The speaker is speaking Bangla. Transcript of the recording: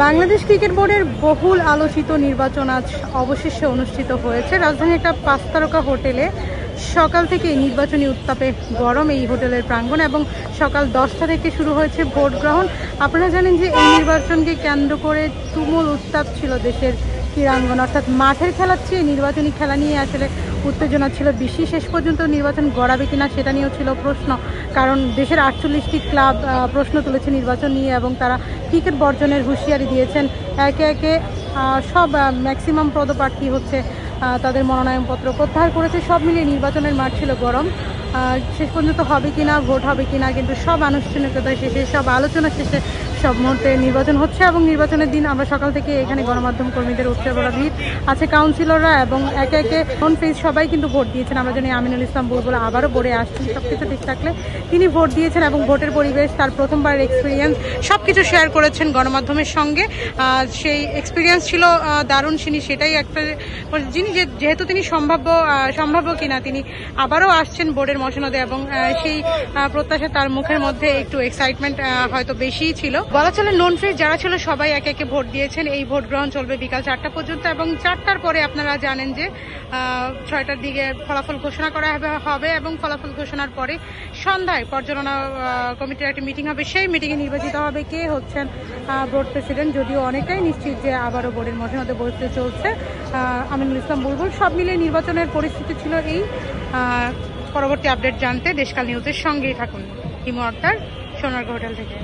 বাংলাদেশ ক্রিকেট বোর্ডের বহুল আলোচিত নির্বাচন আজ অবশেষে অনুষ্ঠিত হয়েছে। রাজধানীর একটা 5 তারকা হোটেলে সকাল থেকে নির্বাচনী উত্তাপে গরম এই হোটেলের প্রাঙ্গণ এবং সকাল 10টা থেকে শুরু হয়েছে ভোট গ্রহণ। আপনারা জানেন যে এই নির্বাচনকে কেন্দ্র করে তুমুল উত্তাপ ছিল দেশের ক্রীড়াঙ্গন, অর্থাৎ মাঠের খেলার চেয়ে নির্বাচনী খেলা নিয়ে আসলে উত্তেজনা ছিল বেশি। শেষ পর্যন্ত নির্বাচন গড়াবে কিনা সেটা নিয়েও ছিল প্রশ্ন, কারণ দেশের 48টি ক্লাব প্রশ্ন তুলেছে নির্বাচন নিয়ে এবং তারা ক্রিকেট বর্জনের হুঁশিয়ারি দিয়েছেন। একে একে সব ম্যাক্সিমাম পদপ্রার্থী হচ্ছে তাদের মনোনয়নপত্র প্রত্যাহার করেছে। সব মিলিয়ে নির্বাচনের মাঠ ছিল গরম। শেষ পর্যন্ত হবে কিনা, ভোট হবে কিনা, কিন্তু সব আনুষ্ঠানিকতা শেষে, সব আলোচনা শেষে সব মুহূর্তে নির্বাচন হচ্ছে এবং নির্বাচনের দিন আমরা সকাল থেকে এখানে গণমাধ্যম কর্মীদের উৎসে বড় ভিড় আছে, কাউন্সিলররা এবং একে একে অন ফেজ সবাই কিন্তু ভোট দিয়েছেন। আমরা জানি আমিনুল ইসলাম বুলবুল আবারও বোর্ডে আসছেন, সব কিছু ঠিক থাকলে তিনি ভোট দিয়েছেন এবং ভোটের পরিবেশ, তার প্রথমবার এক্সপিরিয়েন্স সব কিছু শেয়ার করেছেন গণমাধ্যমের সঙ্গে। সেই এক্সপিরিয়েন্স ছিল দারুণ। সেটাই একটা যিনি যেহেতু তিনি সম্ভাব্য কিনা তিনি আবারও আসছেন বোর্ডের মসনদে এবং সেই প্রত্যাশা তার মুখের মধ্যে একটু এক্সাইটমেন্ট হয়তো বেশিই ছিল। বলা চলে নন ফেজ যারা ছিল সবাই একে একে ভোট দিয়েছেন। এই ভোট গ্রহণ চলবে বিকাল 4টা পর্যন্ত এবং 4টার পরে আপনারা জানেন যে 6টার দিকে ফলাফল ঘোষণা করা হবে এবং ফলাফল ঘোষণার পরে সন্ধ্যায় পর্যালোচনা কমিটির একটা মিটিং হবে। সেই মিটিংয়ে নির্বাচিত হবে কে হচ্ছেন বোর্ড প্রেসিডেন্ট, যদিও অনেকটাই নিশ্চিত যে আবারও বোর্ডের মসনদে বসতে চলছে আমিনুল ইসলাম বুলবুল। সব মিলিয়ে নির্বাচনের পরিস্থিতি ছিল এই। পরবর্তী আপডেট জানতে দেশকাল নিউজের সঙ্গেই থাকুন। হিমু আক্তার, সোনারগাঁ হোটেল থেকে।